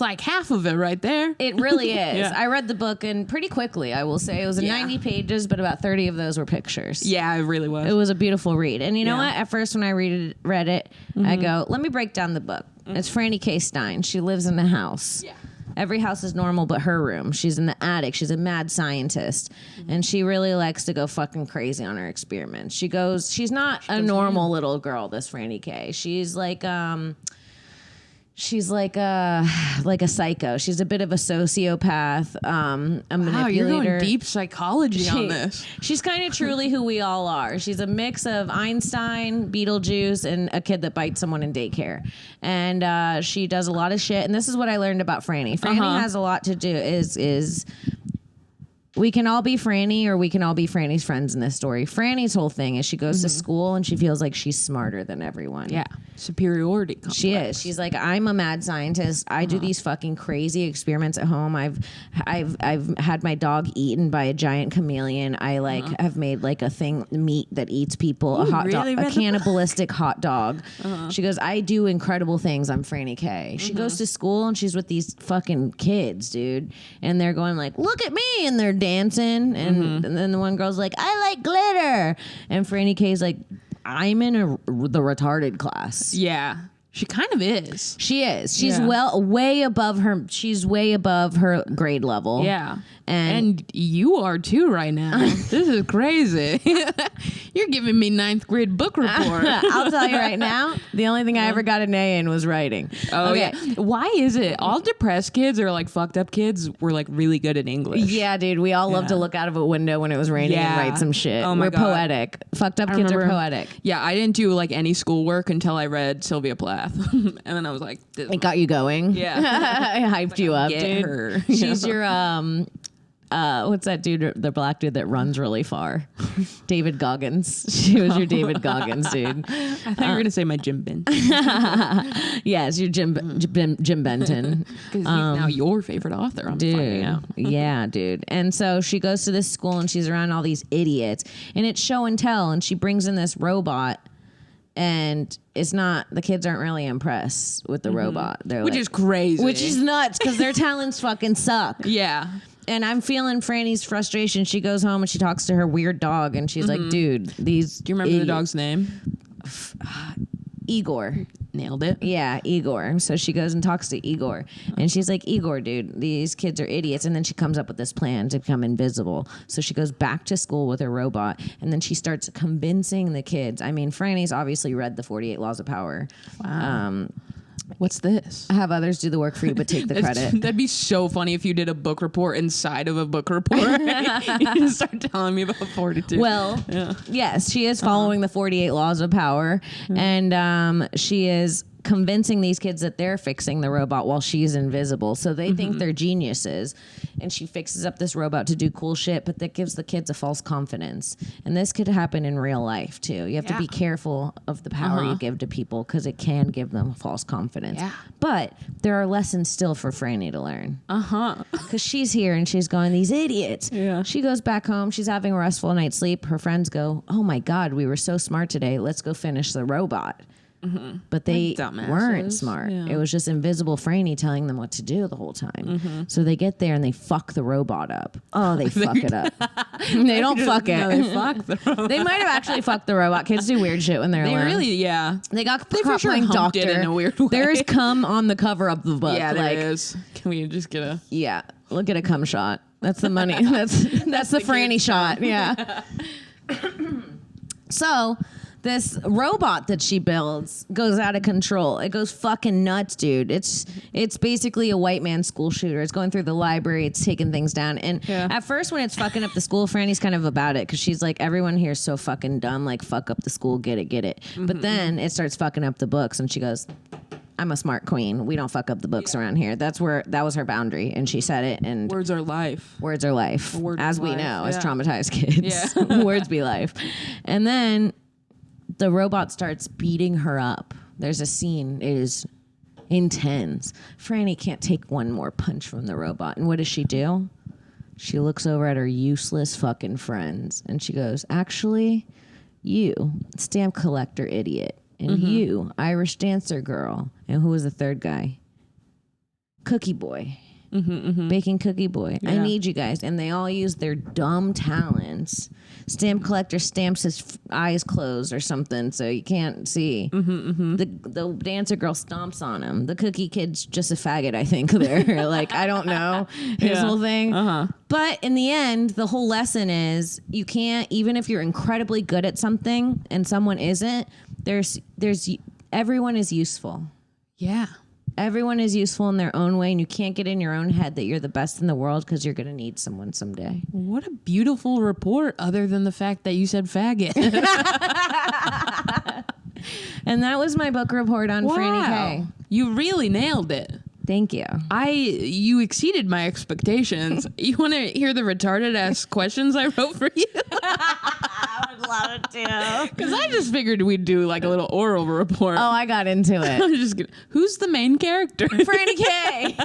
like half of it right there. It really is. Yeah. I read the book and pretty quickly, I will say. It was 90 pages, but about 30 of those were pictures. Yeah, it really was. It was a beautiful read. And you know Yeah. what? At first, when I read it, I go, let me break down the book. It's Franny K. Stein. She lives in a house. Yeah. Every house is normal but her room. She's in the attic. She's a mad scientist. And she really likes to go fucking crazy on her experiments. She's not a normal little girl, this Franny K. She's like a psycho. She's a bit of a sociopath, a manipulator. Wow, you're going deep psychology on this. She's kind of truly who we all are. She's a mix of Einstein, Beetlejuice, and a kid that bites someone in daycare. And she does a lot of shit. And this is what I learned about Franny. Franny has a lot to do. Is we can all be Franny or we can all be Franny's friends in this story. Franny's whole thing is she goes to school and she feels like she's smarter than everyone. Yeah. Superiority complex. She is. She's like, I'm a mad scientist. I do these fucking crazy experiments at home. I've had my dog eaten by a giant chameleon. I have made like a thing meat that eats people, a hot dog, a cannibalistic hot dog. She goes, I do incredible things. I'm Franny K. She goes to school and she's with these fucking kids, dude. And they're going like, look at me. And they're dancing. And then the one girl's like, I like glitter. And Franny K's like, I'm in the retarded class. Yeah. She kind of is. She is. She's way above her. She's way above her grade level. Yeah. And you are too right now. This is crazy. You're giving me 9th grade book report. I'll tell you right now, the only thing I ever got an A in was writing. Oh, okay. Yeah. Why is it all depressed kids or like fucked up kids were like really good at English? Yeah, dude. We all love to look out of a window when it was raining and write some shit. Oh my God. We're poetic. Fucked up kids are poetic. Yeah, I didn't do like any schoolwork until I read Sylvia Plath. And then I was like, it got you going. Yeah. I hyped you up, dude. Her. She's your what's that dude, the black dude that runs really far? David Goggins. She was your David Goggins, dude. I thought you were going to say my Jim Benton. Yes, your Jim Benton. Because he's now your favorite author, I'm finding out. Yeah, dude. And so she goes to this school and she's around all these idiots. And it's show and tell. And she brings in this robot And it's not, the kids aren't really impressed with the robot. They're Which like, is crazy. which is nuts because their talents fucking suck. Yeah. And I'm feeling Franny's frustration. She goes home and she talks to her weird dog and she's like, dude, these. Do you remember the dog's name? Igor. Nailed it. Yeah, Igor. So she goes and talks to Igor. And she's like, Igor, dude, these kids are idiots. And then she comes up with this plan to become invisible. So she goes back to school with her robot. And then she starts convincing the kids. I mean, Franny's obviously read the 48 Laws of Power. Wow. What's this? Have others do the work for you, but take the credit. That'd be so funny if you did a book report inside of a book report. You just start telling me about 42. Well, yes, she is following the 48 Laws of Power. And she is convincing these kids that they're fixing the robot while she's invisible. So they think they're geniuses. And she fixes up this robot to do cool shit, but that gives the kids a false confidence. And this could happen in real life too. You have to be careful of the power you give to people because it can give them false confidence. Yeah. But there are lessons still for Franny to learn. Because she's here and she's going, these idiots. Yeah. She goes back home. She's having a restful night's sleep. Her friends go, oh my God, we were so smart today. Let's go finish the robot. But they weren't smart. Yeah. It was just invisible Franny telling them what to do the whole time. So they get there and they fuck the robot up. Oh, they fuck it up. They don't fuck it. No, they fuck the robot. They might have actually fucked the robot. Kids do weird shit when they're alone. Really, They got they caught for sure playing humped doctor. it in a weird way. There's cum on the cover of the book. Yeah, like, there is. Can we just get a... Yeah, look at a cum shot. That's the money. That's the Franny shot. Yeah. So... this robot that she builds goes out of control. It goes fucking nuts, dude. It's basically a white man school shooter. It's going through the library. It's taking things down. And at first when it's fucking up the school, Franny's kind of about it because she's like, everyone here is so fucking dumb. Like, fuck up the school. Get it. But then it starts fucking up the books and she goes, I'm a smart queen. We don't fuck up the books around here. That was her boundary. And she said it. And words are life. Words are life. As we know, as traumatized kids. Yeah. Words be life. And then... the robot starts beating her up. There's a scene. It is intense. Franny can't take one more punch from the robot. And what does she do? She looks over at her useless fucking friends. And she goes, actually, you, stamp collector idiot. And you, Irish dancer girl. And who was the third guy? Cookie boy. Baking cookie boy. Yeah. I need you guys. And they all use their dumb talents. Stamp collector stamps his eyes closed or something so you can't see. The dancer girl stomps on him. The cookie kid's just a faggot, I think. They're like, I don't know his whole thing. But in the end, the whole lesson is you can't, even if you're incredibly good at something and someone isn't, there's everyone is useful. Yeah. Everyone is useful in their own way, and you can't get in your own head that you're the best in the world because you're going to need someone someday. What a beautiful report, other than the fact that you said faggot. And that was my book report on Franny K. You really nailed it. Thank you. You exceeded my expectations. You want to hear the retarded ass questions I wrote for you? I would love it too. Because I just figured we'd do like a little oral report. Oh, I got into it. I'm just kidding. Who's the main character? Franny K.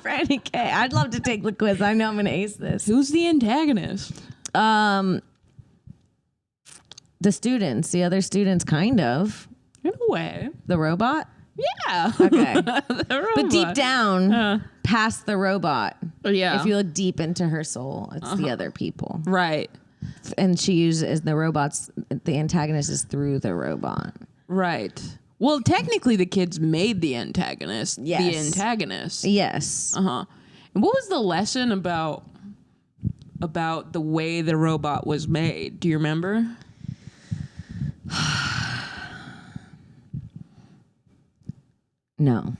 Franny K. I'd love to take the quiz. I know I'm going to ace this. Who's the antagonist? The students. The other students, kind of. In a way. The robot? Yeah. Okay. But deep down, past the robot. Yeah. If you look deep into her soul, it's the other people. Right. And she uses the robots, the antagonist is through the robot. Right. Well, technically the kids made the antagonist. Yes. The antagonist. Yes. And what was the lesson about the way the robot was made? Do you remember? No.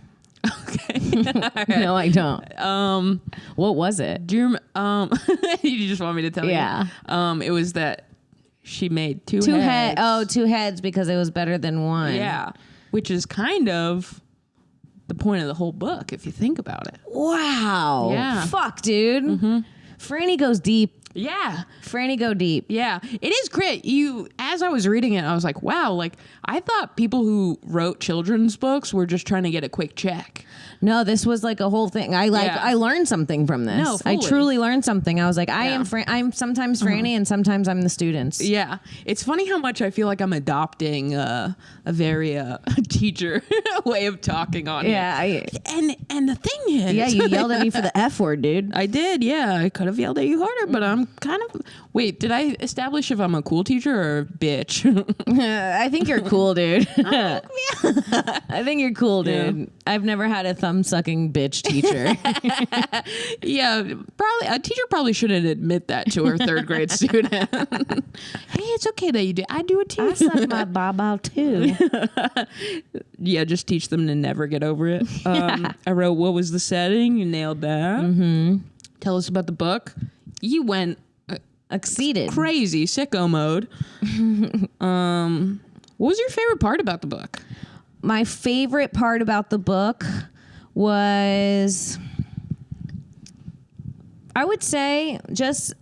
Okay. Right. No, I don't. What was it? Do you you just want me to tell you? Yeah. It was that she made two heads. heads. Two heads because it was better than one. Yeah. Which is kind of the point of the whole book, if you think about it. Wow. Yeah. Fuck, dude. Franny goes deep. Yeah. Franny go deep. Yeah. It is great. As I was reading it, I was like, wow, like I thought people who wrote children's books were just trying to get a quick check. No, this was like a whole thing. I learned something from this. No, fully. I truly learned something. I was like, I'm sometimes Franny and sometimes I'm the students. Yeah. It's funny how much I feel like I'm adopting a very teacher way of talking on it. And the thing is... Yeah, you yelled at me for the F word, dude. I did, yeah. I could have yelled at you harder, but I'm kind of... Wait, did I establish if I'm a cool teacher or a bitch? I think you're cool, dude. I think you're cool, dude. Yeah. I've never had a thumb-sucking bitch teacher. Yeah, probably a teacher probably shouldn't admit that to her third grade student. Hey, it's okay that you do. I do it too. I suck my baba too. Yeah, just teach them to never get over it. I wrote, what was the setting? You nailed that. Mm-hmm. Tell us about the book. You went... Exceeded. Crazy sicko mode. What was your favorite part about the book? My favorite part about the book was, I would say, just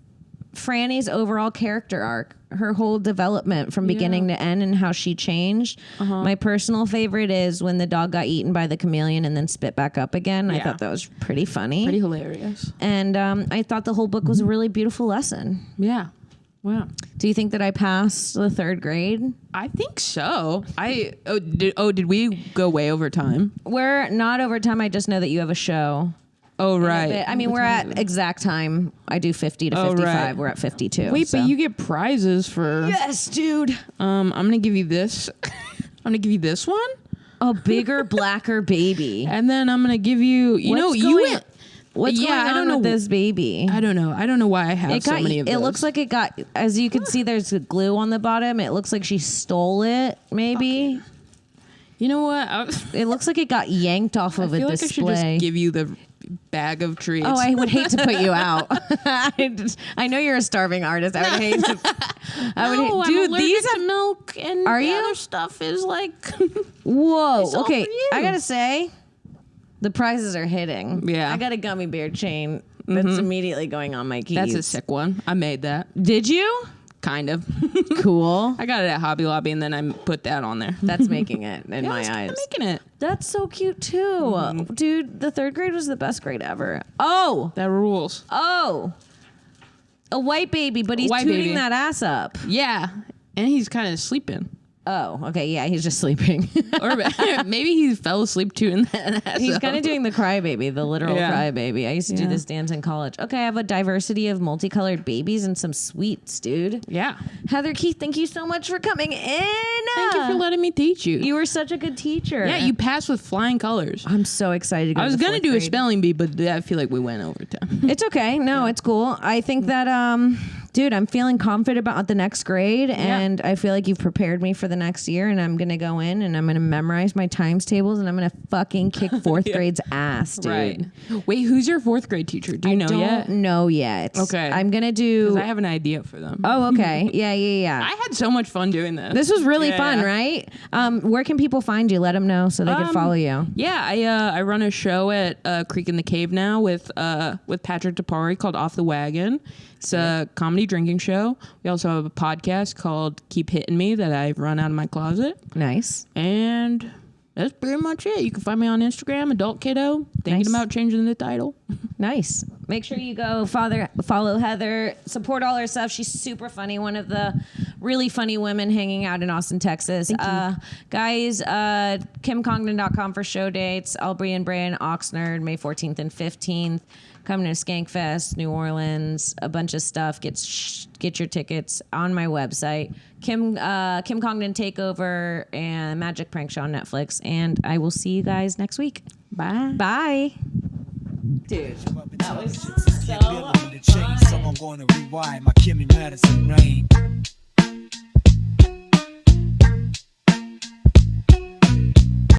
Franny's overall character arc, her whole development from beginning to end and how she changed. My personal favorite is when the dog got eaten by the chameleon and then spit back up again. I thought that was pretty funny. Pretty hilarious. And I thought the whole book was a really beautiful lesson. Yeah. Wow. Do you think that I passed the third grade? I think so. Did we go way over time? We're not over time. I just know that you have a show. Oh, right. I mean, we're at exact time. I do 50 to 55. Right. We're at 52. Wait, so. But you get prizes for... Yes, dude. I'm going to give you this. I'm going to give you this one. A bigger, blacker baby. And then I'm going to give you... What's going on with this baby? I don't know. I don't know why I have so many of those. It looks like it got... As you can see, there's glue on the bottom. It looks like she stole it, maybe. Okay. You know what? It looks like it got yanked off of a display. I should just give you the bag of treats. Oh, I would hate to put you out. I know you're a starving artist. I would hate to. I'm allergic to milk and other stuff is like. Whoa. Okay, I gotta say, the prizes are hitting. Yeah, I got a gummy bear chain that's immediately going on my keys. That's a sick one. I made that. Did you? Kind of. Cool. I got it at Hobby Lobby and then I put that on there. That's making it in my eyes. Making it. That's so cute too. Dude, the third grade was the best grade ever. Oh. That rules. Oh. A white baby, but he's tooting that ass up. Yeah. And he's kind of sleeping. Oh, okay. Yeah, he's just sleeping. Or maybe he fell asleep tooting that ass. He's kind of doing the crybaby, the literal crybaby. I used to do this dance in college. Okay, I have a diversity of multicolored babies and some sweets, dude. Yeah. Heather Keith, thank you so much for coming in. Thank you for letting me teach you. You were such a good teacher. Yeah, you passed with flying colors. I'm so excited to go I was going to do a spelling bee, but I feel like we went over time. It's okay. No, it's cool. I think that, dude, I'm feeling confident about the next grade, and I feel like you've prepared me for the next year, and I'm going to go in, and I'm going to memorize my times tables, and I'm going to fucking kick fourth grade's ass, dude. Right. Wait, who's your fourth grade teacher? Do you know yet? I don't know yet. Okay. I'm going to do... Because I have an idea for them. Oh, okay. Yeah. I had so much fun doing this. This was really fun, right? Where can people find you? Let them know so they can follow you. Yeah, I run a show at Creek in the Cave now with Patrick DePari called Off the Wagon. It's a comedy drinking show. We also have a podcast called Keep Hitting Me that I run out of my closet. Nice. And that's pretty much it. You can find me on Instagram, Adult Kiddo. Thinking about changing the title. Nice. Make sure you go follow Heather. Support all her stuff. She's super funny. One of the really funny women hanging out in Austin, Texas. Guys, KimCongdon.com for show dates. I'll be in Brand, Oxnard, May 14th and 15th. Coming to Skankfest, New Orleans, a bunch of stuff. Get your tickets on my website. Kim Congdon Takeover and Magic Prank Show on Netflix. And I will see you guys next week. Bye. Bye. Dude, that was so fun. So I'm going to rewind my Kimmy Madison reign.